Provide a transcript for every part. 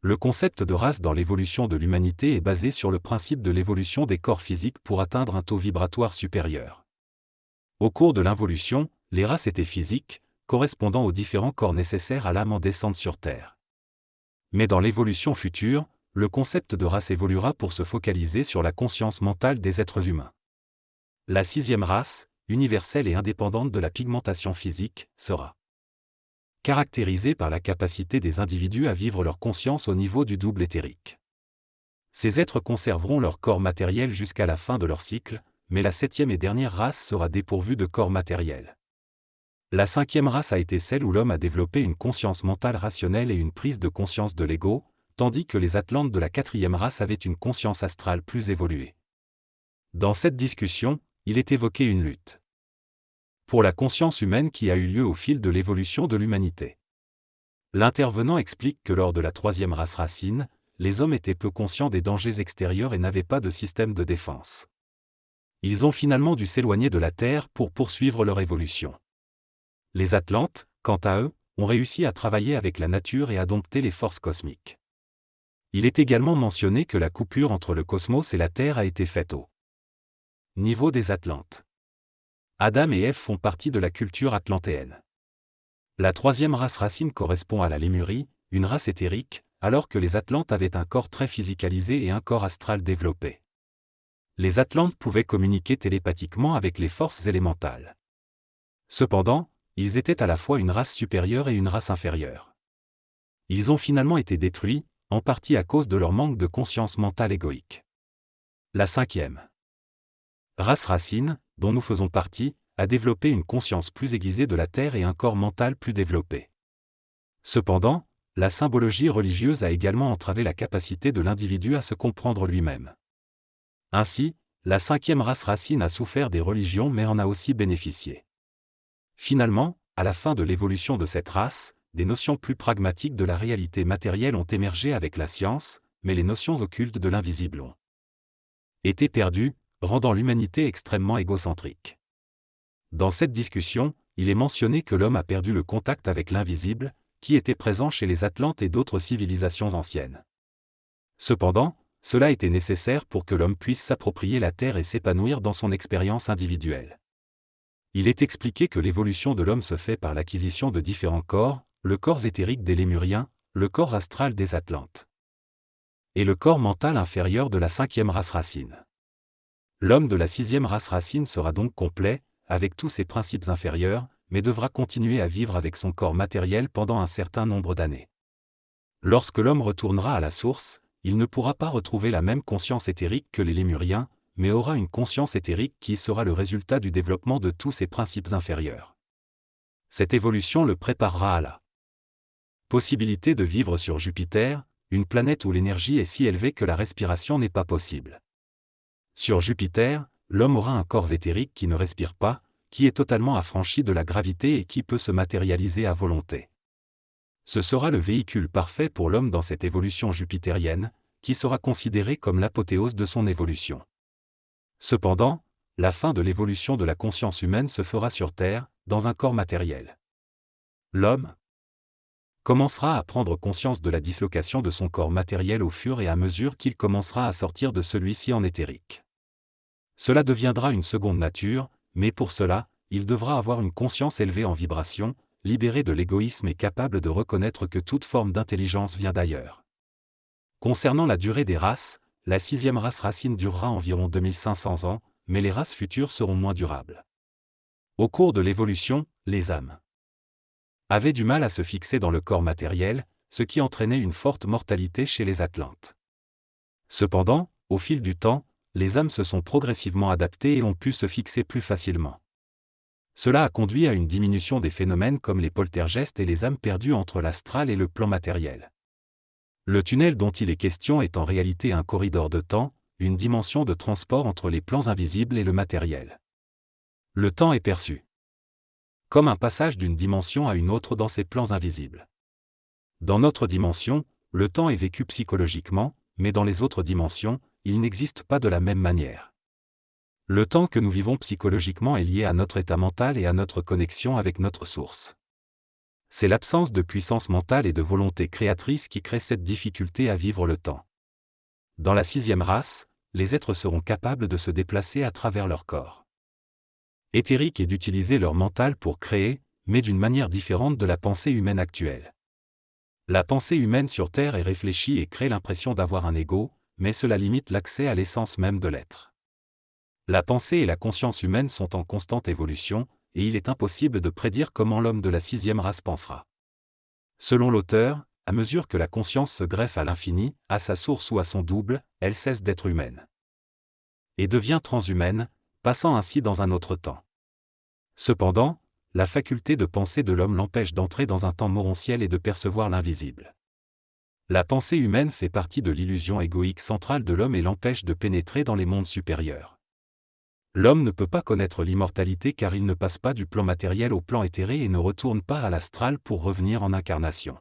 Le concept de race dans l'évolution de l'humanité est basé sur le principe de l'évolution des corps physiques pour atteindre un taux vibratoire supérieur. Au cours de l'involution, les races étaient physiques, correspondant aux différents corps nécessaires à l'âme en descente sur Terre. Mais dans l'évolution future, le concept de race évoluera pour se focaliser sur la conscience mentale des êtres humains. La sixième race, universelle et indépendante de la pigmentation physique, sera caractérisée par la capacité des individus à vivre leur conscience au niveau du double éthérique. Ces êtres conserveront leur corps matériel jusqu'à la fin de leur cycle, mais la septième et dernière race sera dépourvue de corps matériel. La cinquième race a été celle où l'homme a développé une conscience mentale rationnelle et une prise de conscience de l'ego, tandis que les Atlantes de la quatrième race avaient une conscience astrale plus évoluée. Dans cette discussion, il est évoqué une lutte pour la conscience humaine qui a eu lieu au fil de l'évolution de l'humanité. L'intervenant explique que lors de la troisième race racine, les hommes étaient peu conscients des dangers extérieurs et n'avaient pas de système de défense. Ils ont finalement dû s'éloigner de la Terre pour poursuivre leur évolution. Les Atlantes, quant à eux, ont réussi à travailler avec la nature et à dompter les forces cosmiques. Il est également mentionné que la coupure entre le cosmos et la Terre a été faite au niveau des Atlantes. Adam et Ève font partie de la culture atlantéenne. La troisième race racine correspond à la Lémurie, une race éthérique, alors que les Atlantes avaient un corps très physicalisé et un corps astral développé. Les Atlantes pouvaient communiquer télépathiquement avec les forces élémentales. Cependant, ils étaient à la fois une race supérieure et une race inférieure. Ils ont finalement été détruits, en partie à cause de leur manque de conscience mentale égoïque. La cinquième race racine, dont nous faisons partie, a développé une conscience plus aiguisée de la Terre et un corps mental plus développé. Cependant, la symbologie religieuse a également entravé la capacité de l'individu à se comprendre lui-même. Ainsi, la cinquième race racine a souffert des religions mais en a aussi bénéficié. Finalement, à la fin de l'évolution de cette race, des notions plus pragmatiques de la réalité matérielle ont émergé avec la science, mais les notions occultes de l'invisible ont été perdues, rendant l'humanité extrêmement égocentrique. Dans cette discussion, il est mentionné que l'homme a perdu le contact avec l'invisible, qui était présent chez les Atlantes et d'autres civilisations anciennes. Cependant, cela était nécessaire pour que l'homme puisse s'approprier la Terre et s'épanouir dans son expérience individuelle. Il est expliqué que l'évolution de l'homme se fait par l'acquisition de différents corps, le corps éthérique des Lémuriens, le corps astral des Atlantes et le corps mental inférieur de la cinquième race racine. L'homme de la sixième race racine sera donc complet, avec tous ses principes inférieurs, mais devra continuer à vivre avec son corps matériel pendant un certain nombre d'années. Lorsque l'homme retournera à la source, il ne pourra pas retrouver la même conscience éthérique que les Lémuriens, mais aura une conscience éthérique qui sera le résultat du développement de tous ses principes inférieurs. Cette évolution le préparera à la possibilité de vivre sur Jupiter, une planète où l'énergie est si élevée que la respiration n'est pas possible. Sur Jupiter, l'homme aura un corps éthérique qui ne respire pas, qui est totalement affranchi de la gravité et qui peut se matérialiser à volonté. Ce sera le véhicule parfait pour l'homme dans cette évolution jupitérienne, qui sera considérée comme l'apothéose de son évolution. Cependant, la fin de l'évolution de la conscience humaine se fera sur Terre, dans un corps matériel. L'homme commencera à prendre conscience de la dislocation de son corps matériel au fur et à mesure qu'il commencera à sortir de celui-ci en éthérique. Cela deviendra une seconde nature, mais pour cela, il devra avoir une conscience élevée en vibration, libérée de l'égoïsme et capable de reconnaître que toute forme d'intelligence vient d'ailleurs. Concernant la durée des races, la sixième race racine durera environ 2500 ans, mais les races futures seront moins durables. Au cours de l'évolution, les âmes avaient du mal à se fixer dans le corps matériel, ce qui entraînait une forte mortalité chez les Atlantes. Cependant, au fil du temps, les âmes se sont progressivement adaptées et ont pu se fixer plus facilement. Cela a conduit à une diminution des phénomènes comme les poltergestes et les âmes perdues entre l'astral et le plan matériel. Le tunnel dont il est question est en réalité un corridor de temps, une dimension de transport entre les plans invisibles et le matériel. Le temps est perçu comme un passage d'une dimension à une autre dans ces plans invisibles. Dans notre dimension, le temps est vécu psychologiquement, mais dans les autres dimensions, il n'existe pas de la même manière. Le temps que nous vivons psychologiquement est lié à notre état mental et à notre connexion avec notre source. C'est l'absence de puissance mentale et de volonté créatrice qui crée cette difficulté à vivre le temps. Dans la sixième race, les êtres seront capables de se déplacer à travers leur corps éthérique et d'utiliser leur mental pour créer, mais d'une manière différente de la pensée humaine actuelle. La pensée humaine sur Terre est réfléchie et crée l'impression d'avoir un ego, mais cela limite l'accès à l'essence même de l'être. La pensée et la conscience humaine sont en constante évolution, et il est impossible de prédire comment l'homme de la sixième race pensera. Selon l'auteur, à mesure que la conscience se greffe à l'infini, à sa source ou à son double, elle cesse d'être humaine et devient transhumaine, passant ainsi dans un autre temps. Cependant, la faculté de penser de l'homme l'empêche d'entrer dans un temps morontiel et de percevoir l'invisible. La pensée humaine fait partie de l'illusion égoïque centrale de l'homme et l'empêche de pénétrer dans les mondes supérieurs. L'homme ne peut pas connaître l'immortalité car il ne passe pas du plan matériel au plan éthéré et ne retourne pas à l'astral pour revenir en incarnation.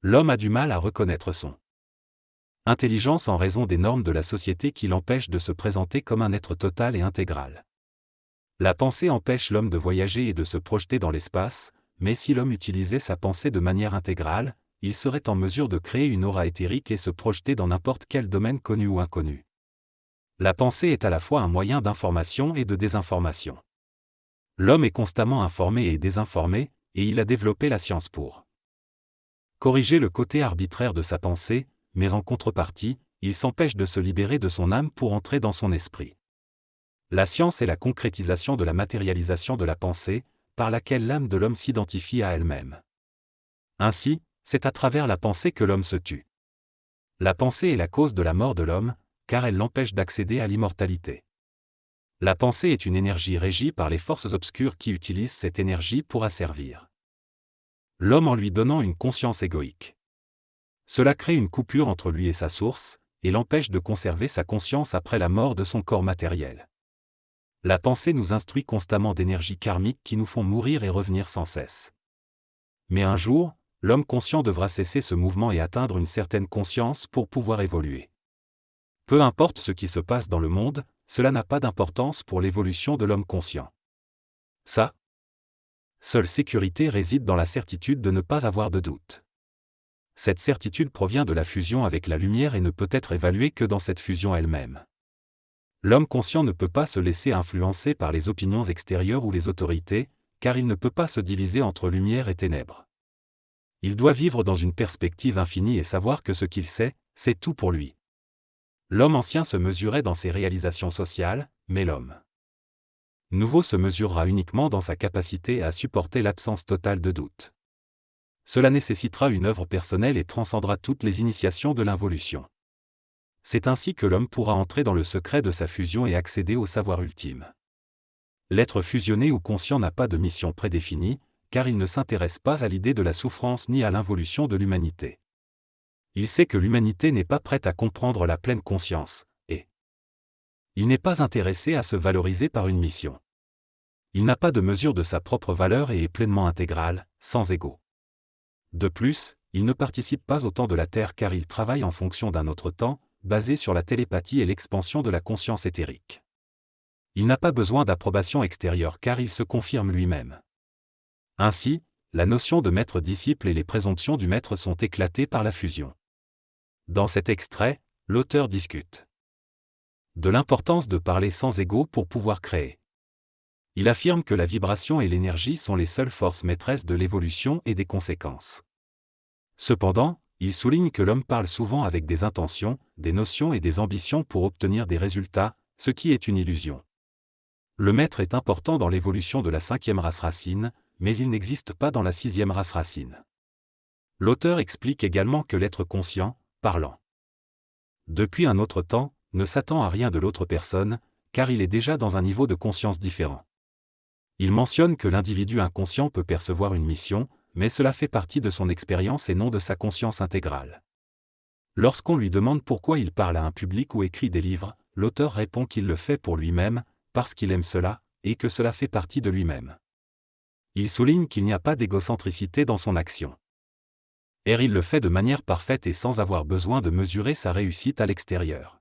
L'homme a du mal à reconnaître son intelligence en raison des normes de la société qui l'empêchent de se présenter comme un être total et intégral. La pensée empêche l'homme de voyager et de se projeter dans l'espace, mais si l'homme utilisait sa pensée de manière intégrale, il serait en mesure de créer une aura éthérique et se projeter dans n'importe quel domaine connu ou inconnu. La pensée est à la fois un moyen d'information et de désinformation. L'homme est constamment informé et désinformé, et il a développé la science pour corriger le côté arbitraire de sa pensée, mais en contrepartie, il s'empêche de se libérer de son âme pour entrer dans son esprit. La science est la concrétisation de la matérialisation de la pensée, par laquelle l'âme de l'homme s'identifie à elle-même. Ainsi, c'est à travers la pensée que l'homme se tue. La pensée est la cause de la mort de l'homme, car elle l'empêche d'accéder à l'immortalité. La pensée est une énergie régie par les forces obscures qui utilisent cette énergie pour asservir l'homme en lui donnant une conscience égoïque. Cela crée une coupure entre lui et sa source, et l'empêche de conserver sa conscience après la mort de son corps matériel. La pensée nous instruit constamment d'énergies karmiques qui nous font mourir et revenir sans cesse. Mais un jour, l'homme conscient devra cesser ce mouvement et atteindre une certaine conscience pour pouvoir évoluer. Peu importe ce qui se passe dans le monde, cela n'a pas d'importance pour l'évolution de l'homme conscient. Sa seule sécurité réside dans la certitude de ne pas avoir de doute. Cette certitude provient de la fusion avec la lumière et ne peut être évaluée que dans cette fusion elle-même. L'homme conscient ne peut pas se laisser influencer par les opinions extérieures ou les autorités, car il ne peut pas se diviser entre lumière et ténèbres. Il doit vivre dans une perspective infinie et savoir que ce qu'il sait, c'est tout pour lui. L'homme ancien se mesurait dans ses réalisations sociales, mais l'homme nouveau se mesurera uniquement dans sa capacité à supporter l'absence totale de doute. Cela nécessitera une œuvre personnelle et transcendra toutes les initiations de l'involution. C'est ainsi que l'homme pourra entrer dans le secret de sa fusion et accéder au savoir ultime. L'être fusionné ou conscient n'a pas de mission prédéfinie, car il ne s'intéresse pas à l'idée de la souffrance ni à l'involution de l'humanité. Il sait que l'humanité n'est pas prête à comprendre la pleine conscience, et il n'est pas intéressé à se valoriser par une mission. Il n'a pas de mesure de sa propre valeur et est pleinement intégral, sans ego. De plus, il ne participe pas au temps de la Terre car il travaille en fonction d'un autre temps, basé sur la télépathie et l'expansion de la conscience éthérique. Il n'a pas besoin d'approbation extérieure car il se confirme lui-même. Ainsi, la notion de maître-disciple et les présomptions du maître sont éclatées par la fusion. Dans cet extrait, l'auteur discute de l'importance de parler sans ego pour pouvoir créer. Il affirme que la vibration et l'énergie sont les seules forces maîtresses de l'évolution et des conséquences. Cependant, il souligne que l'homme parle souvent avec des intentions, des notions et des ambitions pour obtenir des résultats, ce qui est une illusion. Le maître est important dans l'évolution de la cinquième race racine, mais il n'existe pas dans la sixième race racine. L'auteur explique également que l'être conscient, parlant depuis un autre temps, ne s'attend à rien de l'autre personne, car il est déjà dans un niveau de conscience différent. Il mentionne que l'individu inconscient peut percevoir une mission, mais cela fait partie de son expérience et non de sa conscience intégrale. Lorsqu'on lui demande pourquoi il parle à un public ou écrit des livres, l'auteur répond qu'il le fait pour lui-même, parce qu'il aime cela, et que cela fait partie de lui-même. Il souligne qu'il n'y a pas d'égocentricité dans son action. Il le fait de manière parfaite et sans avoir besoin de mesurer sa réussite à l'extérieur.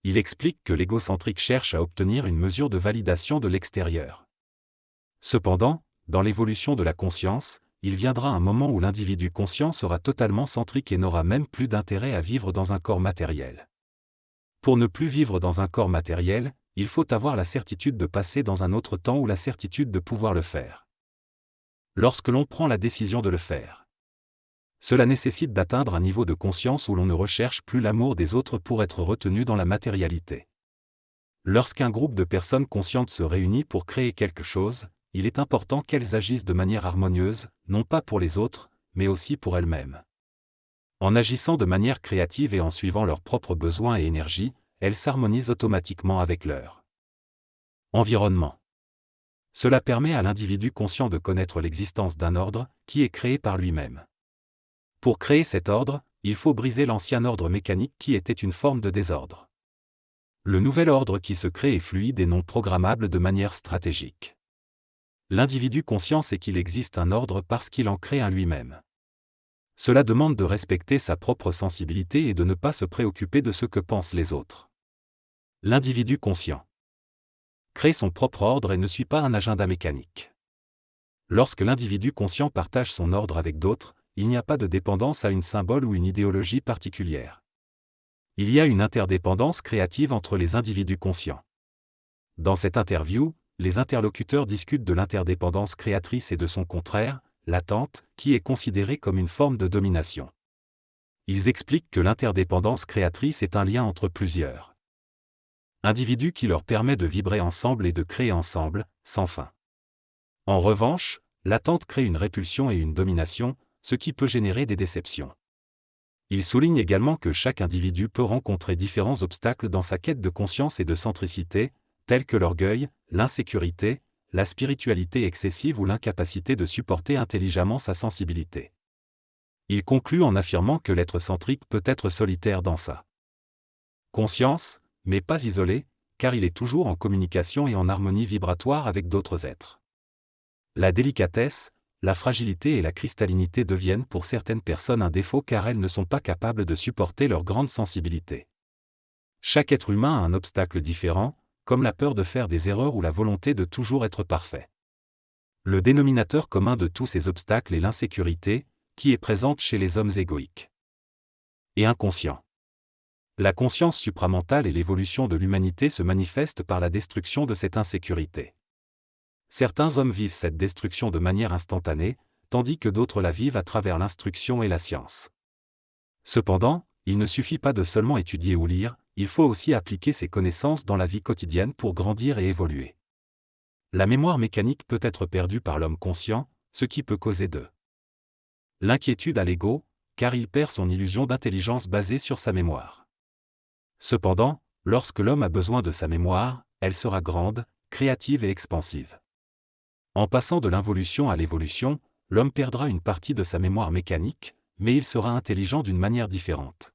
Il explique que l'égocentrique cherche à obtenir une mesure de validation de l'extérieur. Cependant, dans l'évolution de la conscience, il viendra un moment où l'individu conscient sera totalement centrique et n'aura même plus d'intérêt à vivre dans un corps matériel. Pour ne plus vivre dans un corps matériel, il faut avoir la certitude de passer dans un autre temps ou la certitude de pouvoir le faire. Lorsque l'on prend la décision de le faire, cela nécessite d'atteindre un niveau de conscience où l'on ne recherche plus l'amour des autres pour être retenu dans la matérialité. Lorsqu'un groupe de personnes conscientes se réunit pour créer quelque chose, il est important qu'elles agissent de manière harmonieuse, non pas pour les autres, mais aussi pour elles-mêmes. En agissant de manière créative et en suivant leurs propres besoins et énergies, elles s'harmonisent automatiquement avec leur environnement. Cela permet à l'individu conscient de connaître l'existence d'un ordre, qui est créé par lui-même. Pour créer cet ordre, il faut briser l'ancien ordre mécanique qui était une forme de désordre. Le nouvel ordre qui se crée est fluide et non programmable de manière stratégique. L'individu conscient sait qu'il existe un ordre parce qu'il en crée un lui-même. Cela demande de respecter sa propre sensibilité et de ne pas se préoccuper de ce que pensent les autres. L'individu conscient crée son propre ordre et ne suit pas un agenda mécanique. Lorsque l'individu conscient partage son ordre avec d'autres, il n'y a pas de dépendance à une symbole ou une idéologie particulière. Il y a une interdépendance créative entre les individus conscients. Dans cette interview, les interlocuteurs discutent de l'interdépendance créatrice et de son contraire, l'attente, qui est considérée comme une forme de domination. Ils expliquent que l'interdépendance créatrice est un lien entre plusieurs individus qui leur permet de vibrer ensemble et de créer ensemble, sans fin. En revanche, l'attente crée une répulsion et une domination, ce qui peut générer des déceptions. Il souligne également que chaque individu peut rencontrer différents obstacles dans sa quête de conscience et de centricité, tels que l'orgueil, l'insécurité, la spiritualité excessive ou l'incapacité de supporter intelligemment sa sensibilité. Il conclut en affirmant que l'être centrique peut être solitaire dans sa conscience, mais pas isolé, car il est toujours en communication et en harmonie vibratoire avec d'autres êtres. La délicatesse, la fragilité et la cristallinité deviennent pour certaines personnes un défaut car elles ne sont pas capables de supporter leur grande sensibilité. Chaque être humain a un obstacle différent, comme la peur de faire des erreurs ou la volonté de toujours être parfait. Le dénominateur commun de tous ces obstacles est l'insécurité, qui est présente chez les hommes égoïques et inconscients. La conscience supramentale et l'évolution de l'humanité se manifestent par la destruction de cette insécurité. Certains hommes vivent cette destruction de manière instantanée, tandis que d'autres la vivent à travers l'instruction et la science. Cependant, il ne suffit pas de seulement étudier ou lire, il faut aussi appliquer ces connaissances dans la vie quotidienne pour grandir et évoluer. La mémoire mécanique peut être perdue par l'homme conscient, ce qui peut causer de l'inquiétude à l'ego, car il perd son illusion d'intelligence basée sur sa mémoire. Cependant, lorsque l'homme a besoin de sa mémoire, elle sera grande, créative et expansive. En passant de l'involution à l'évolution, l'homme perdra une partie de sa mémoire mécanique, mais il sera intelligent d'une manière différente.